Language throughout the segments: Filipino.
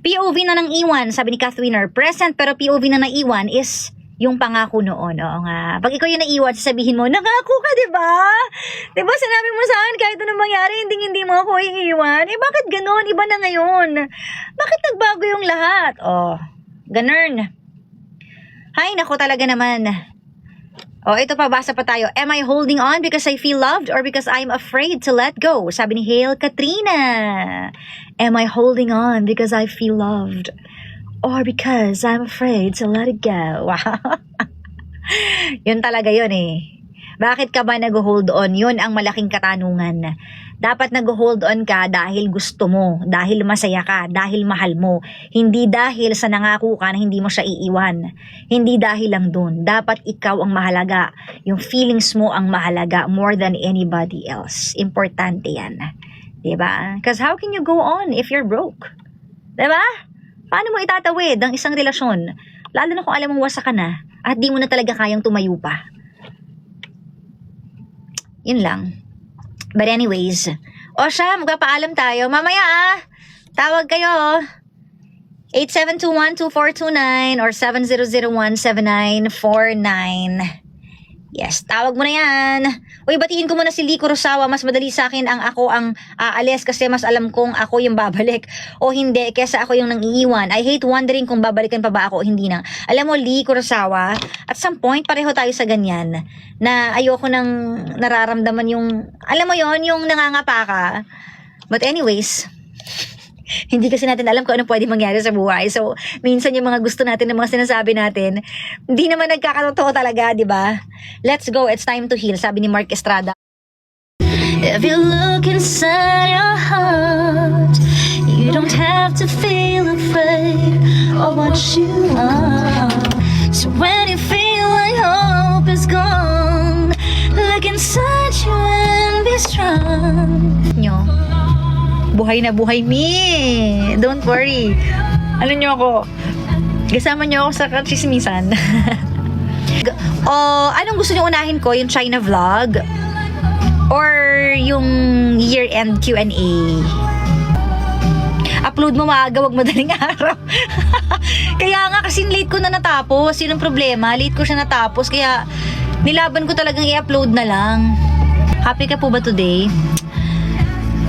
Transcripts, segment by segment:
POV na ng iwan, sabi ni Kathwinner. Present pero POV na ng iwan is yung pangako noon. Oo nga. Pag ikaw yung naiwan, sasabihin mo, nangako ka, diba? Diba sinabi mo sa akin, kahit anong mangyari, hindi mo ako iiwan. Eh, bakit ganon? Iba na ngayon. Bakit nagbago yung lahat? Oh, ganun. Hay, naku talaga naman. Oh, ito pa, basa pa tayo. Am I holding on because I feel loved or because I'm afraid to let go? Sabi ni Hale Katrina. Am I holding on because I feel loved or because I'm afraid to let it go? Wow. Yun talaga yun eh. Bakit ka ba nag-hold on? Yun ang malaking katanungan. Dapat nag-hold on ka dahil gusto mo, dahil masaya ka, dahil mahal mo. Hindi dahil sa nangako ka na hindi mo siya iiwan. Hindi dahil lang dun. Dapat ikaw ang mahalaga. Yung feelings mo ang mahalaga more than anybody else. Importante yan. Diba? Because how can you go on if you're broke? Diba? Paano mo itatawid ang isang relasyon? Lalo na kung alam mong wasa ka na at di mo na talaga kayang tumayo pa. Yun lang. But anyways, o siya, magpapaalam tayo. Mamaya tawag kayo. 8721-2429 or 7001-7949. Yes, tawag mo na yan. Uy, batiin ko muna si Lee Kurosawa. Mas madali sa akin ang ako ang aalis kasi mas alam kong ako yung babalik o hindi kesa ako yung nang iiwan. I hate wondering kung babalikan pa ba ako o hindi na. Alam mo, Lee Kurosawa, at some point pareho tayo sa ganyan na ayoko nang nararamdaman yung, alam mo yon yung nangangapa ka. But anyways, hindi kasi natin alam kung ano pwede mangyari sa buhay. So, minsan yung mga gusto natin, ng mga sinasabi natin, hindi naman nagkakatotoo talaga, di ba? Let's go, it's time to heal, sabi ni Mark Estrada. If you look inside your heart, you don't have to feel afraid of what you are. So when you feel like hope is gone, look inside you and be strong. Nyo. Buhay na buhay, me. Don't worry. Ano nyo ako? Kasama nyo ako sa kachismisan. Anong gusto nyo unahin ko? Yung China vlog? Or yung year-end Q&A? Upload mo maaga, wag madaling araw. Kaya nga, kasi late ko na natapos. Yun ang problema. Late ko siya natapos. Kaya nilaban ko talagang i-upload na lang. Happy ka po ba today?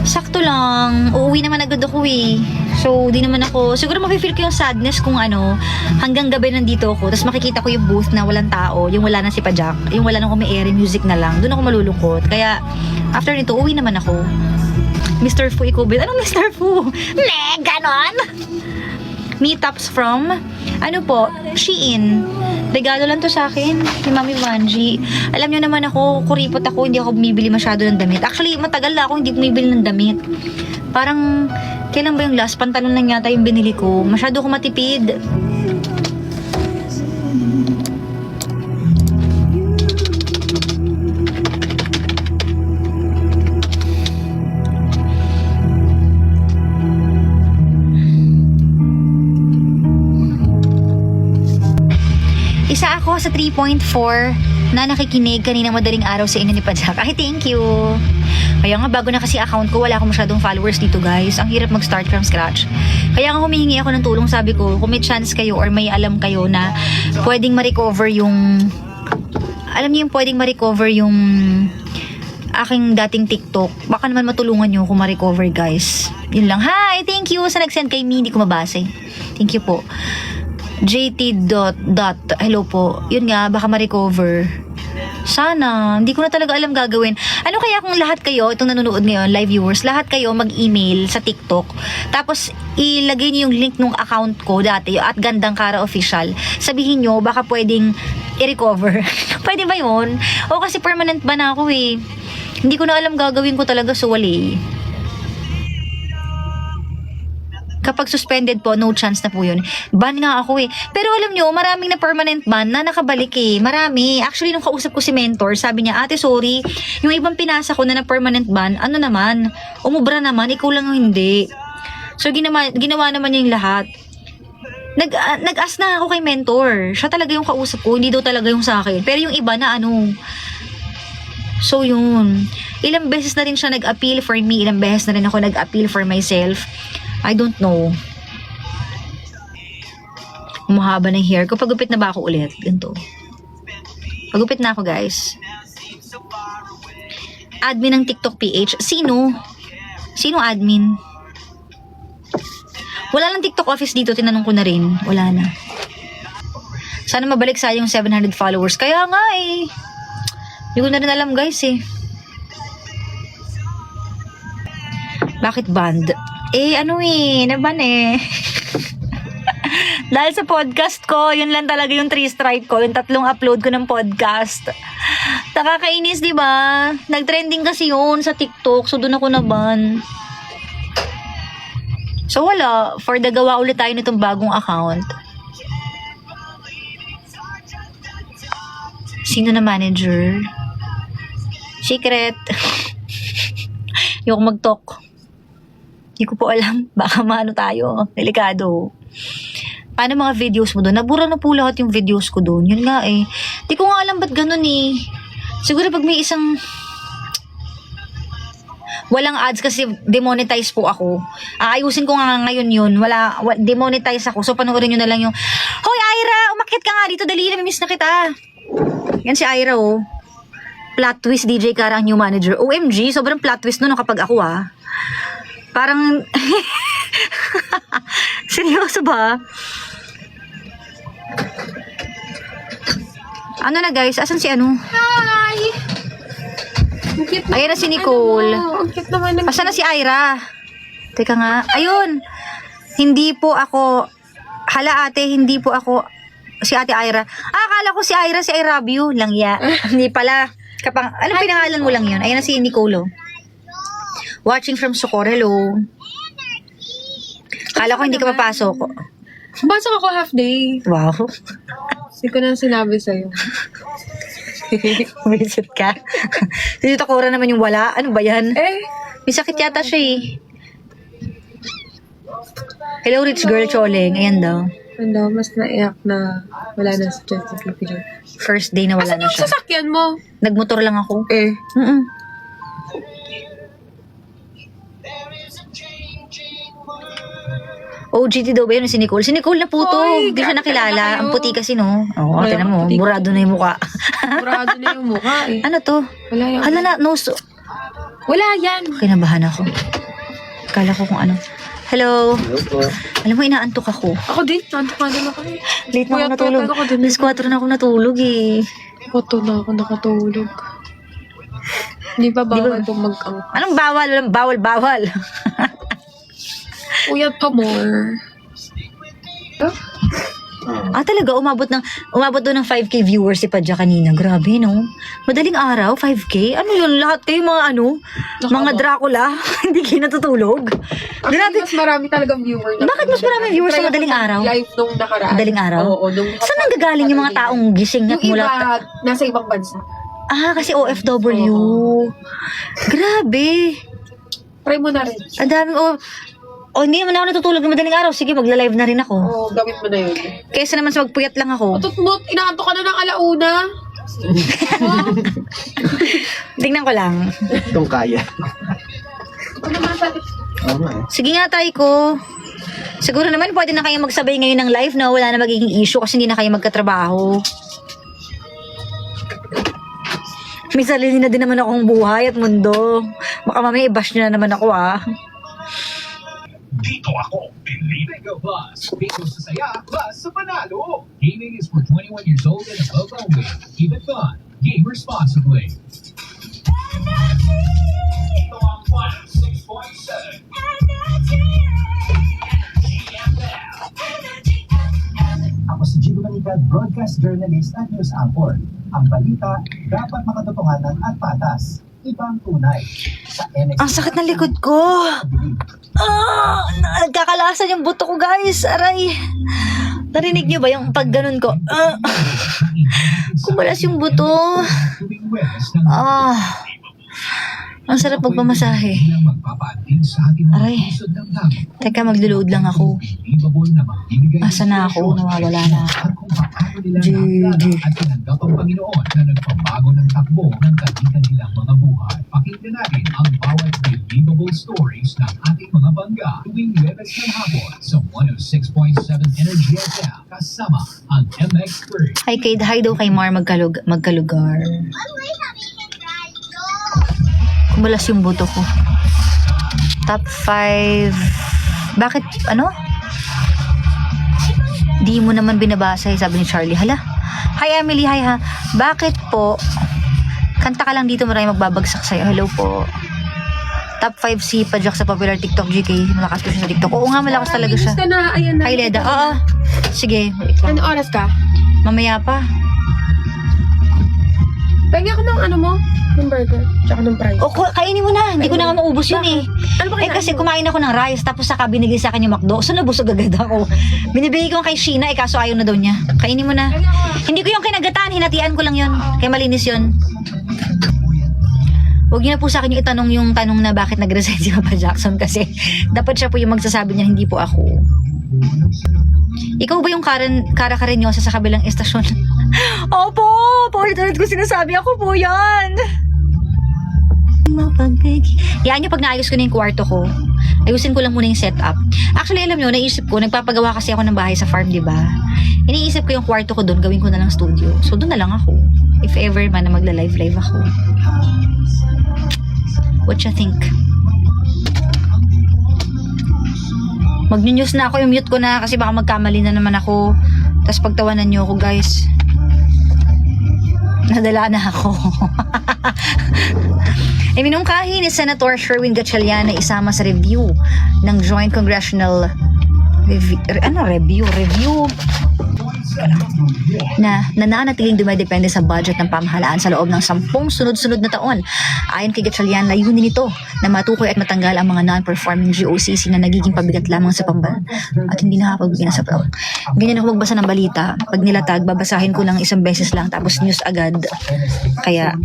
Sakto lang. Uuwi naman agad ako eh. So, di naman ako, siguro mafe-feel ko yung sadness kung hanggang gabi nandito ako. Tapos makikita ko yung booth na walang tao. Yung wala na si Pajak. Yung wala nang umi-air music na lang. Doon ako malulungkot. Kaya, after nito, uwi naman ako. Mr. Fu, ikaw ba? Anong Mr. Fu? Ganon! Meetups from, Shein. Regalo lang to sa akin ni Mami Vanji. Alam nyo naman ako, kuripot ako, hindi ako bumibili masyado ng damit. Actually, matagal na ako hindi bumibili ng damit. Parang, kailan ba yung last pantalon lang yata yung binili ko? Masyado ako matipid. Isa ako sa 3.4 na nakikinig kaninang madaling araw sa inyo ni Pajak. Ay, thank you. Kaya nga, bago na kasi account ko, wala akong masyadong followers dito, guys. Ang hirap mag-start from scratch. Kaya nga humihingi ako ng tulong, sabi ko, kung may chance kayo or may alam kayo na pwedeng ma-recover yung, alam niyo yung pwedeng ma-recover yung aking dating TikTok. Baka naman matulungan nyo kung ma-recover, guys. Yun lang. Hi! Thank you sa nag-send kay me. Hindi ko mabasa. Thank you po. JT. Hello po. Yun nga, baka ma-recover. Sana. Hindi ko na talaga alam gagawin. Ano kaya kung lahat kayo, itong nanonood ngayon, live viewers, lahat kayo mag-email sa TikTok. Tapos, ilagay niyo yung link ng account ko dati, at Gandang Kara Official. Sabihin nyo, baka pwedeng i-recover. Pwede ba yun? O kasi permanent ban ako eh. Hindi ko na alam gagawin ko talaga, so wali. Kapag suspended po, no chance na po yun. Ban nga ako eh. Pero alam nyo, maraming na permanent ban na nakabalik eh. Marami. Actually, nung kausap ko si mentor, sabi niya, ate, sorry. Yung ibang pinasa ko na permanent ban, umubra naman, ikaw lang ang hindi. So, ginawa naman niya yung lahat. Nag-ask na ako kay mentor. Siya talaga yung kausap ko, hindi daw talaga yung sa akin. Pero yung iba na So, yun. Ilang beses na rin siya nag-appeal for me. Ilang beses na rin ako nag-appeal for myself. I don't know. Umahaba ng hair ko. Pagupit na ba ako ulit? Ganito. Pagupit na ako, guys. Admin ng TikTok PH. Sino? Sino admin? Wala lang TikTok office dito. Tinanong ko na rin. Wala na. Sana mabalik sa yung 700 followers. Kaya nga eh. Hindi ko na rin alam, guys eh. Bakit band? Ano eh. Naban eh. Dahil sa podcast ko, yun lang talaga yung 3 strike ko. Yung 3 upload ko ng podcast. Nakakainis, di ba? Nag-trending kasi yun sa TikTok. So, doon ako naban. So, wala. For the gawa ulit tayo nitong bagong account. Sino na manager? Secret. Yung mag-talk. Hindi ko po alam. Baka maano tayo. Delikado. Paano mga videos mo doon? Nabura na po lahat yung videos ko doon. Yun nga eh. Di ko nga alam ba't ganun eh. Siguro pag may isang... Walang ads kasi demonetize po ako. Aayusin ko nga ngayon yun. Demonetize ako. So panoorin nyo na lang yung... Hoy Ira! Umakyat ka nga dito. Dali, namimiss na kita. Yan si Ira oh. Plot twist DJ Kara ang new manager. OMG, sobrang plot twist nun kapag ako ah. Parang... Seryoso ba? Ano na guys? Asan si ano? Hi! Ayan na si Nicole. Ang cute naman ng... Asan na si Ira? Teka nga. Ayun. Hindi po ako... Hala ate, hindi po ako... Si ate Ira. Akala ko si Ira, si I love you. Langya. Hindi pala. Anong pinangalan mo lang yun? Ayan na si Nicole. Watching from Socorro. Hello. Kala ko hindi ka papasok. Pasok ako half day. Wow. Hindi ko na sinabi sa'yo. Visit ka. Si Tita Cora naman yung wala. Ano ba yan? May sakit yata siya eh. Hello, rich girl Choleng. Ayan daw. Ano, mas naiyak na wala na si Jessica Pipilo. First day na wala Asan na yung siya. sasakyan mo? Nagmotor lang ako. Eh. OGT daw ba yun si Nicole? Si Nicole na po to. Oy, Hindi siya grabe nakilala. talaga Ang kayo. puti kasi no. Oo, Wala, tinan mo. puti. Burado na yung mukha. Murado na yung mukha eh. Ano to? Wala yan. Hala na, nose. Wala yan. Kinabahan ako. Kala ko kung ano. Hello. Hello po. Alam mo, inaantok ako. Ako din. Nanto ka din ako eh. Late na ako Puyat-puyat natulog. ako din. Alas 4 na ako natulog eh. Koto na ako nakatulog. Hindi ba bawal itong mag-ang... Anong bawal? Walang bawal. Puyat pa more. Talaga, umabot doon ng 5K viewers si Padja kanina. Grabe, no? Madaling araw, 5K? Ano yun? Lahat kayo mga mga Dracula? Hindi kayo natutulog? Actually, Grabe. mas marami talagang viewer. Bakit mas maraming viewers sa madaling araw? Live nung nakaraan. Madaling araw? Oo. Saan nanggagaling yung mga taong gising at Yung iba, mula? nasa ibang bansa. Kasi OFW. Grabe. Try mo na rin. Ang daming, hindi naman ako natutulog ng madaling araw. Sige, magla-live na rin ako. Oo, gawin mo na yun. Kaysa naman sa magpuyat lang ako. Tutmut, inaanto ka na ng alauna. Tingnan ko lang. Itong kaya. Ano masakit? Oo nga eh. Sige nga, tay ko. Siguro naman pwede na kayo magsabay ngayon ng live na wala na magiging issue kasi hindi na kayo magkatrabaho. May sarili na din naman akong buhay at mundo. Baka mamaya i-bash nyo na naman ako Dito ako, Pilipiga Bus. Dito sa saya, bus sa panalo. Gaming is for 21 years old and above only. Keep it fun. Game responsibly. Ito ang 106.7. Ako si Gino Manigat, broadcast journalist at news anchor. Ang balita, dapat makatotohanan at patas. Ibang tunay. Sa NX. Ang sakit ng likod ko. Nagkakalasan yung buto ko, guys. Aray. Narinig niyo ba yung pag ganun ko? Kumalas yung buto. Ang sarap magpamasahe. Aray. Teka, maglo-load lang ako. Asa na ako? Nawawala na ako. nila ang GG. at tinanggap ang Panginoon na nagpabago ng takbo ng kanilang mga buhay. Pakinggan natin ang bawat believable stories ng ating mga bangga tuwing Lunes ng hapon sa 106.7 Energy FM kasama ang MX3. Hi, Kate. Hi daw kay Mar magkalugar. Kumulas yung buto ko. Top 5. Bakit, ano? Di mo naman binabasa eh, sabi ni Charlie. Hala. Hi, Emily. Hi, ha. Bakit po? Kanta ka lang dito, marami magbabagsak sa'yo. Hello po. Top 5 si Pajak sa popular TikTok GK. Malakas ko siya sa TikTok. Oo nga, malakas talaga siya. Ka na, ayan na. Hi, Leda. Oo. Sige, wait lang. Ano oras ka? Mamaya pa. Pagyan ko ng ano mo? Ng burger. Tsaka ng fries. O, kainin mo na. Hindi ko na nga maubos yun eh. Ano ba Eh kasi kumain ako ng rice tapos saka binigay sa akin yung McDo. So nabusog agad ako. Binibigay ko kay Sheena eh kaso ayaw na daw niya. Kainin mo na. Hindi ko yung kinagataan, hinatian ko lang yun. Kaya malinis yun. Huwag niyo na po sa akin yung itanong yung tanong na bakit nag-resign si Papa Jackson kasi dapat siya po yung magsasabi niya, hindi po ako. Ikaw ba yung Kara Karenyosa sa kabilang estasyon? Opo! Paulit-ulit ko sinasabi, ako po yan! Yan yung pag naayos ko na yung kwarto ko. Ayusin ko lang muna yung setup. Actually, alam nyo, naisip ko, nagpapagawa kasi ako ng bahay sa farm, di ba? Iniisip ko yung kwarto ko doon, gawin ko na lang studio. So, doon na lang ako. If ever man na magla-live ako. What you think? Mag-news na ako, i-mute ko na kasi baka magkamali na naman ako. Tapos pagtawanan nyo ako, guys. Nadala na ako. Iminungkahi ni Senator Sherwin Gatchalian na isama sa review ng Joint Congressional Review na nananatiling dumidepende sa budget ng pamahalaan sa loob ng 10 sunod-sunod na taon. Ayon kay Gatchalian, layunin nito na matukoy at matanggal ang mga non-performing GOCC na nagiging pabigat lamang sa pamban at hindi nakakapagbigyan sa pera. Ganyan ako magbasa ng balita. Pag nilatag, babasahin ko lang isang beses lang tapos news agad. Kaya,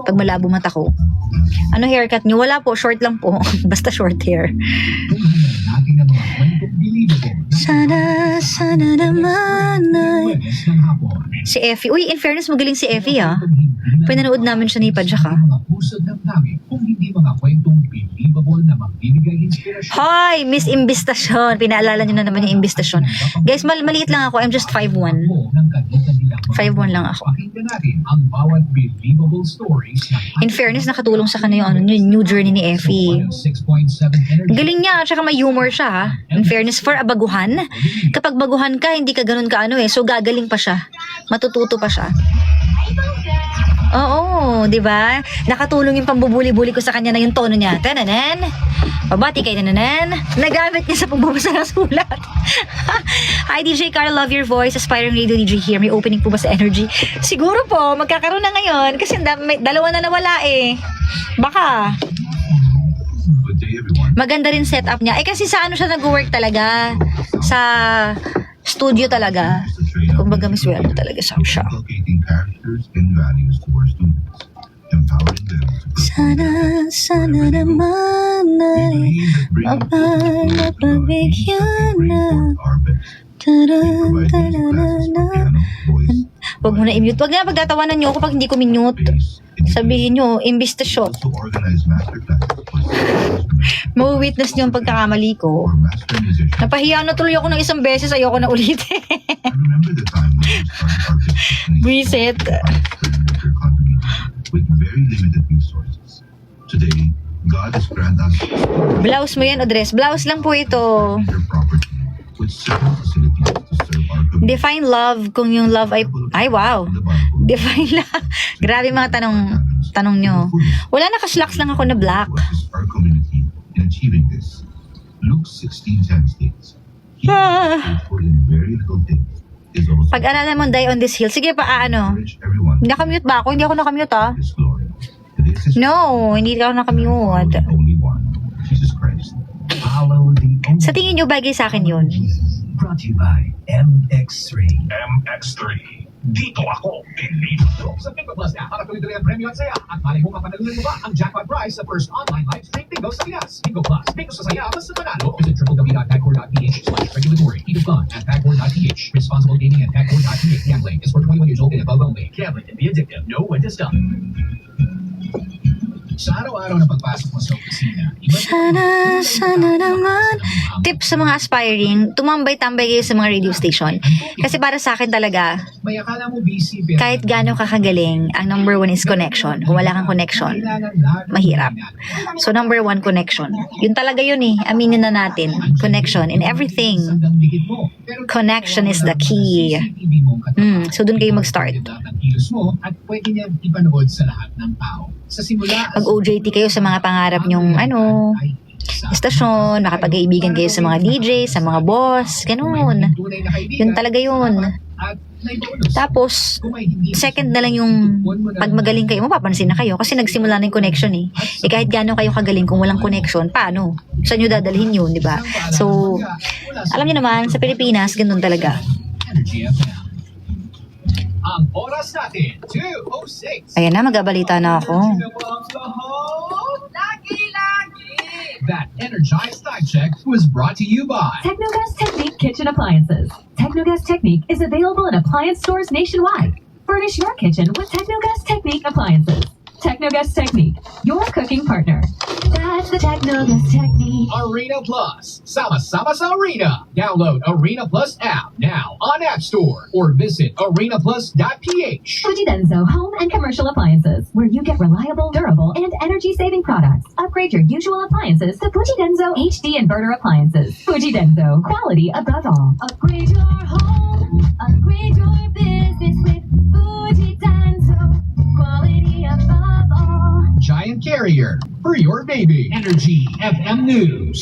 pag malabo mata ko. Ano haircut nyo? Wala po, short lang po. Basta short hair. Sana naman ay... Si Effie. Uy, in fairness, magaling si Effie ah. Pinanood namin siya ni Pajak ah. Hi, Miss Imbistasyon. Pinaalala nyo na naman yung Imbistasyon. Guys, maliit lang ako. I'm just 5'1". 5'1 lang ako. In fairness, nakatulong sa kanya yung new journey ni Effie. Galing niya, at saka may humor siya ha. In fairness, for a baguhan, kapag baguhan ka, hindi ka ganun ka ano eh. So, gagaling pa siya. Matututo pa siya. Oo, di ba? Nakatulong yung pambubuli-buli ko sa kanya na yung tono niya. Tananan. Pabati kay Tananan. Nagamit niya sa pagbabasa ng sulat. Hi, DJ Carl. Love your voice. Aspiring radio DJ here. May opening po ba sa Energy? Siguro po. Magkakaroon na ngayon. Kasi dalawa na nawala eh. Baka. Maganda rin setup niya. Eh kasi sa ano siya nag-work talaga? Sa studio talaga. Kumbaga may sweldo talaga sa siya. Sana naman ay mapagbigyan na. Huwag mo na i-mute. Huwag na pagtatawanan nyo ako pag hindi ko minute. Sabihin nyo, Imbistasyon. Mau-witness nyo ang pagkakamali ko. Napahiya na tuloy ako ng isang beses. Ayoko na ulitin. Reset. Blouse mo yan o dress? Blouse lang po ito. Define love kung yung love ay wow. Define love. Grabe mga tanong nyo. Wala, nakaslacks lang ako na black. Pag-alala mo, die on this hill. Sige pa, ano? Nakamute ba ako? Hindi ako nakamute ah. No, hindi ako nakamute. Sa tingin nyo, bagay sa akin yun? Brought to you by MX3. MX3. Dito ako, Benito. Sa Bingo Plus app, para tuloy-tuloy ang premyo at saya. At malay mo mapanalunan mo ba ang jackpot prize sa first online live stream bingo sa Pinas. Bingo Plus, bingo sa saya, basta manalo. Visit www.tagcore.ph/regulatory. Keep it fun at tagcore.ph. Responsible gaming at tagcore.ph. Gambling is for 21 years old and above only. Gambling can be addictive. Know when to stop. Sa araw-araw na pagpasok mo sa opisina, Sana naman. Tip sa mga aspiring, tumambay-tambay kayo sa mga radio station. Kasi para sa akin talaga, may akala mo busy, pero kahit gaano kakagaling, ang number one is connection. Kung wala kang connection, mahirap. So number one, connection. Yun talaga yun eh. Aminin na natin. Connection in everything. Connection is the key. So dun kayo mag-start. At pwede niyan ipanood sa lahat ng tao. Sa simula, Mag-OJT kayo sa mga pangarap nyong istasyon, makapag-iibigan kayo sa mga DJ, sa mga boss, ganun. Yun talaga yun. Tapos, second na lang yung pag magaling kayo, mapapansin na kayo kasi nagsimula na yung connection eh. Eh kahit gaano kayo kagaling kung walang connection, paano? Saan nyo dadalhin yun, di ba? So, alam niyo naman, sa Pilipinas, ganun talaga. Energy FM. Ang oras natin, 2:06. Ayan na, magabalita na ako. That Energized Time Check was brought to you by Technogas Technique Kitchen Appliances. Technogas Technique is available in appliance stores nationwide. Furnish your kitchen with Technogas Technique appliances. Technogas Technique, your cooking partner. That's the Technogas Technique. Arena Plus. Sama-sama sa Arena. Download Arena Plus app now on App Store or visit arenaplus.ph. Fujidenzo Home and Commercial Appliances, where you get reliable, durable, and energy-saving products. Upgrade your usual appliances to Fujidenzo HD Inverter Appliances. Fujidenzo, quality above all. Upgrade your home, upgrade your business with Fujidenzo, quality above all. Giant Carrier for your baby. Energy FM News.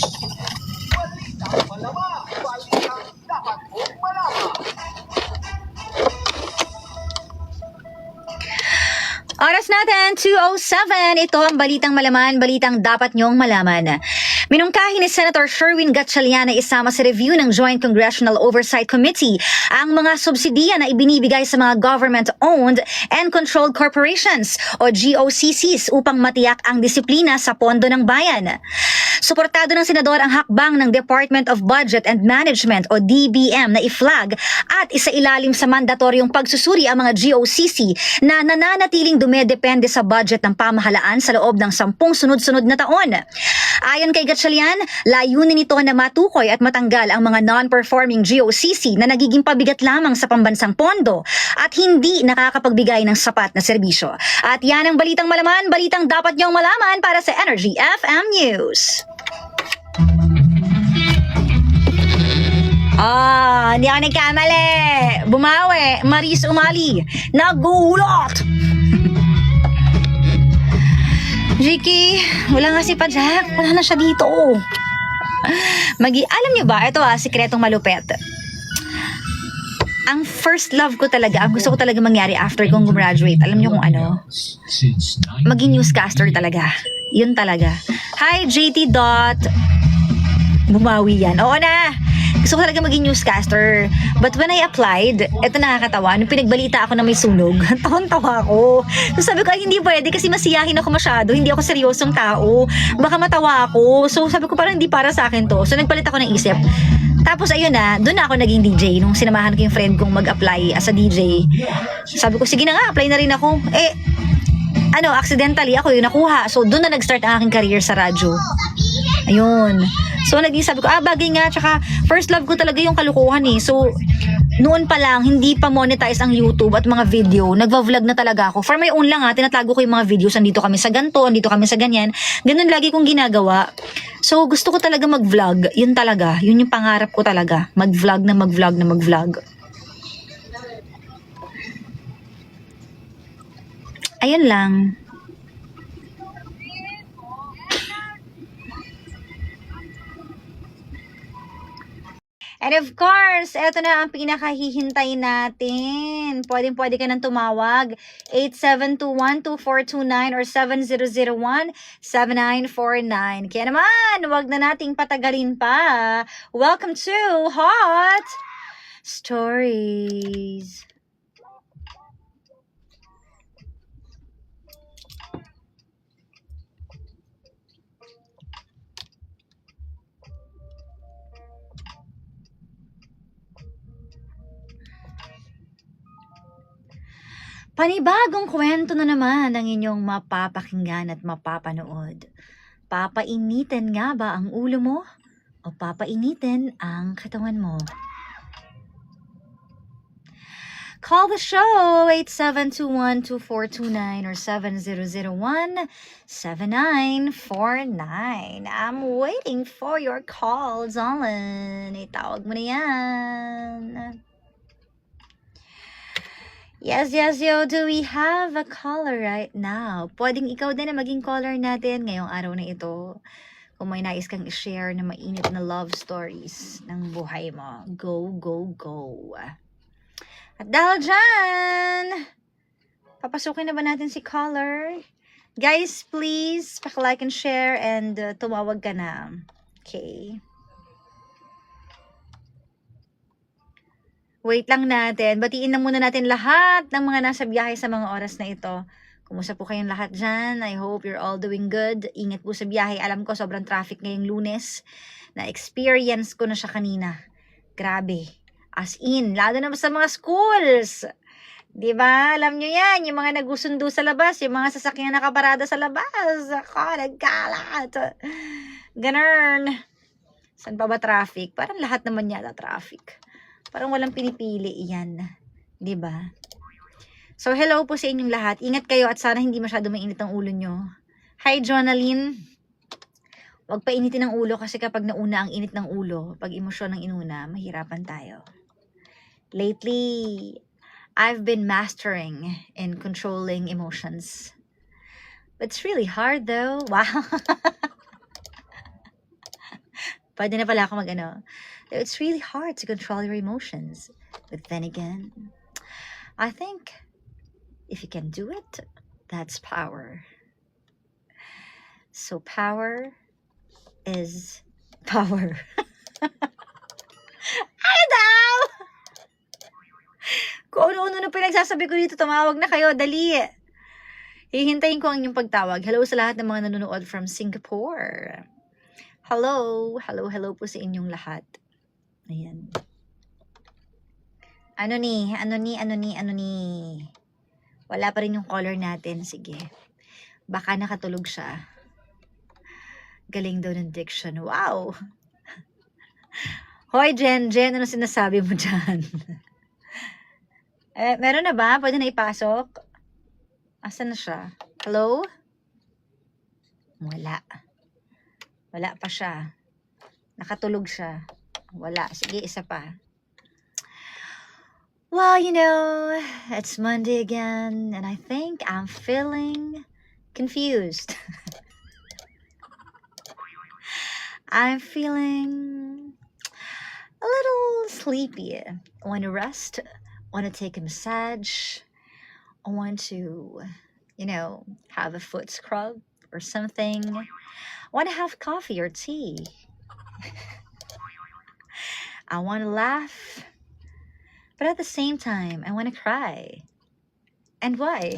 Oras natin, 2:07. Ito ang balitang malaman, balitang dapat nyong malaman. Minungkahi ni Senator Sherwin Gatchalian na isama sa review ng Joint Congressional Oversight Committee ang mga subsidiya na ibinibigay sa mga government-owned and controlled corporations o GOCCs upang matiyak ang disiplina sa pondo ng bayan. Suportado ng Senador ang hakbang ng Department of Budget and Management o DBM na i-flag at isailalim sa mandatoryong pagsusuri ang mga GOCC na nananatiling dumedepende sa budget ng pamahalaan sa loob ng 10 sunod-sunod na taon. Ayon kay Gatchalian, layunin nito na matukoy at matanggal ang mga non-performing GOCC na nagiging pabigat lamang sa pambansang pondo at hindi nakakapagbigay ng sapat na serbisyo. At yan ang balitang malaman, balitang dapat niyong malaman para sa Energy FM News. Hindi ako nagkamali. Bumawi, Maris Umali. Naguhulot! Jiki, wala nga si Pajak. Wala na siya dito. Alam niyo ba, ito sikretong malupet. Ang first love ko talaga, ang gusto ko talaga mangyari after kong gumraduate, alam niyo kung ano? Maging newscaster talaga. Yun talaga. Hi, JT Dot. Bumawi yan. Oo na. Gusto ko talaga maging newscaster. But when I applied, eto nakakatawa, nung pinagbalita ako na may sunog, tawang-tawa ako. So sabi ko, ay hindi pwede kasi masiyahin ako masyado, hindi ako seryosong tao. Baka matawa ako. So sabi ko, parang hindi para sa akin to. So nagpalit ako ng isip. Tapos ayun na, doon na ako naging DJ nung sinamahan ko yung friend kong mag-apply as a DJ. Sabi ko, sige na nga, apply na rin ako. Accidentally ako yung nakuha. So doon na nag-start ang aking career sa radyo. Ayun. So naging sabi ko, bagay nga, tsaka first love ko talaga yung kalukuhan eh. So noon pa lang, hindi pa monetize ang YouTube at mga video, nagva-vlog na talaga ako. For my own lang tinatago ko yung mga videos, andito kami sa ganto, andito kami sa ganyan. Ganun lagi kong ginagawa. So gusto ko talaga mag-vlog, yun talaga, yun yung pangarap ko talaga. Mag-vlog na mag-vlog na mag-vlog. Ayun lang. And of course, eto na ang pinakahihintay natin. Pwede ka nang tumawag. 8721-2429 or 7001-7949. Kaya naman, wag na nating patagalin pa. Welcome to Hot Stories. Panibagong kwento na naman ang inyong mapapakinggan at mapapanood. Papainitin nga ba ang ulo mo o papainitin ang katawan mo? Call the show 8721-2429 or 7001-7949. I'm waiting for your calls, Alan. Itawag mo na yan. Yes, yo, do we have a caller right now? Pwedeng ikaw din na maging caller natin ngayong araw na ito. Kung may nais kang i-share na mainit na love stories ng buhay mo. Go, go, go. At dahil dyan, papasukin na ba natin si caller? Guys, please, like and share and tumawag ka na. Okay. Wait lang natin. Batiin na muna natin lahat ng mga nasa biyahe sa mga oras na ito. Kumusta po kayong lahat dyan? I hope you're all doing good. Ingat po sa biyahe. Alam ko sobrang traffic ngayong Lunes. Na-experience ko na siya kanina. Grabe. As in, lalo na sa mga schools. Diba? Alam nyo yan. Yung mga nagusundo sa labas. Yung mga sasakyan nakaparada sa labas. Ako, nagkalat. Ganun. Saan pa ba traffic? Parang lahat naman yata traffic. Parang walang pinipili yan. Diba? So, hello po sa inyong lahat. Ingat kayo at sana hindi masyado mainit ang ulo nyo. Hi, Jonaline. Huwag pa initin ang ulo kasi kapag nauna ang init ng ulo, pag emosyon ng inuna, mahirapan tayo. Lately, I've been mastering in controlling emotions. But it's really hard though. Wow. Pwede na pala ako mag-ano. It's really hard to control your emotions. But then again, I think if you can do it, that's power. So power is power. Ano daw? Kung ano-ano na pinagsasabi ko dito, tumawag na kayo. Dali. Hihintayin ko ang inyong pagtawag. Hello sa lahat ng mga nanonood from Singapore. Hello. Hello po sa inyong lahat. Ayan. Ano ni? Wala pa rin yung caller natin. Sige. Baka nakatulog siya. Galing daw ng diction. Wow! Hoy, Jen, ano sinasabi mo dyan? Meron na ba? Pwede na ipasok? Asan na siya? Hello? Wala. Wala pa siya. Nakatulog siya. Wala. Sige, isa pa. Well, you know, it's Monday again, and I think I'm feeling confused. I'm feeling a little sleepy. I want to rest. I want to take a massage. I want to, you know, have a foot scrub or something. I want to have coffee or tea. I want to laugh, but at the same time, I want to cry. And why?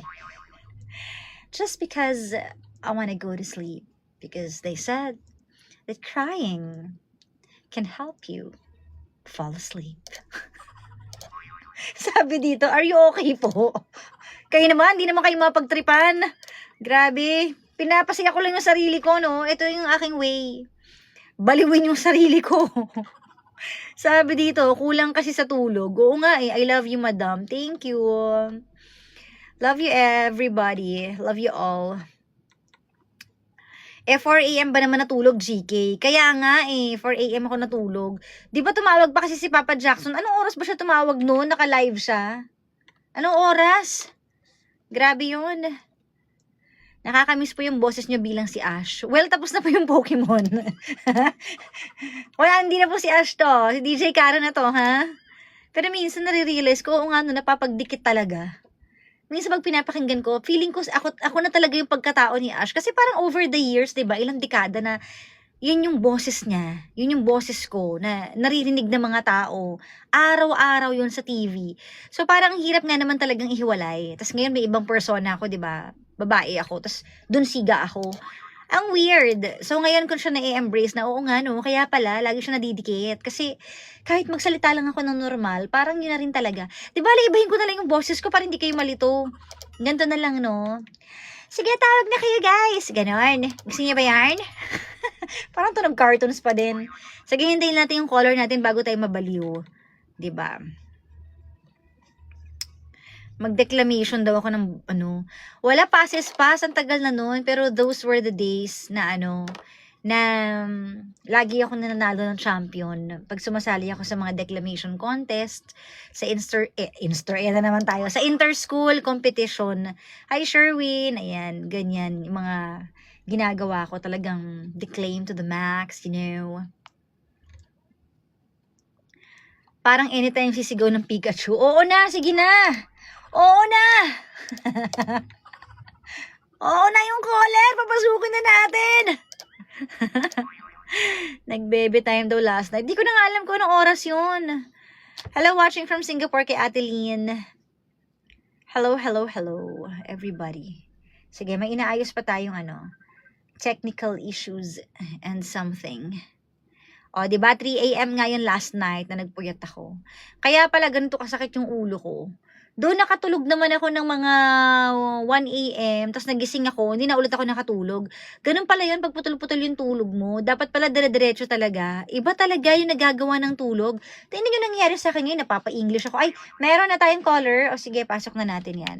Just because I want to go to sleep. Because they said that crying can help you fall asleep. Sabi dito, are you okay po? Kayo naman, di naman kayo mapagtripan. Grabe, pinapasaya ko lang yung sarili ko, no? Ito yung aking way. Baliwin yung sarili ko. Sabi dito, kulang kasi sa tulog. Oo nga eh, I love you, madam. Thank you. Love you, everybody. Love you all. 4 a.m. ba naman natulog, GK? Kaya nga 4 a.m. ako natulog. Di ba tumawag pa kasi si Papa Jackson? Anong oras ba siya tumawag noon? Naka-live siya? Anong oras? Grabe yun. Nakakamiss po yung boses nyo bilang si Ash. Well, tapos na po yung Pokemon. Wala, hindi na po si Ash to. Si DJ Kara na to, ha? Pero minsan nare-realize ko, oo nga, no, napapagdikit talaga. Minsan pag pinapakinggan ko, feeling ko, ako na talaga yung pagkatao ni Ash. Kasi parang over the years, diba, ilang dekada na, yun yung boses niya. Yun yung boses ko na naririnig ng mga tao. Araw-araw yun sa TV. So parang hirap nga naman talagang ihiwalay. Tapos ngayon may ibang persona ako, diba? Babae ako. Tapos dun siga ako. Ang weird. So, ngayon ko siya na-embrace na, oo nga, no, kaya pala, lagi siya nadidikit. Kasi, kahit magsalita lang ako ng normal, parang yun na rin talaga. Di ba, ibahin ko na lang yung boses ko para hindi kayo malito. Ganito na lang, no? Sige, tawag na kayo, guys. Ganon. Gusto niyo ba yan? Parang tunog cartoons pa din. Sige, hintayin natin yung color natin bago tayo mabaliw. Di ba? Mag-declamation daw ako ng wala passes pass, ang tagal na nun, pero those were the days na na lagi ako nananalo ng champion pag sumasali ako sa mga declamation contest, sa na naman tayo, sa inter-school competition. Hi Sherwin, ayan, ganyan, yung mga ginagawa ko, talagang declaim to the max, Parang anytime sisigaw ng Pikachu, oo na, sige na! Oo na! Oo na yung caller! Papasukin na natin! Nag-baby time daw last night. Di ko na nga alam kung anong oras yun. Hello, watching from Singapore kay Ate Lynn. Hello, hello, hello, everybody. Sige, may inaayos pa tayong technical issues and something. O, diba? 3 a.m. nga yun last night na nagpuyat ako. Kaya pala ganito kasakit yung ulo ko. Doon nakatulog naman ako ng mga 1 a.m. Tapos nagising ako, hindi na ulit ako nakatulog. Ganun pala yun, pag putol-putol yung tulog mo. Dapat pala dire-diretso talaga. Iba talaga yung nagagawa ng tulog. Tingnan yung nangyayari sa akin ngayon, napapa-English ako. Ay, meron na tayong caller. O sige, pasok na natin yan.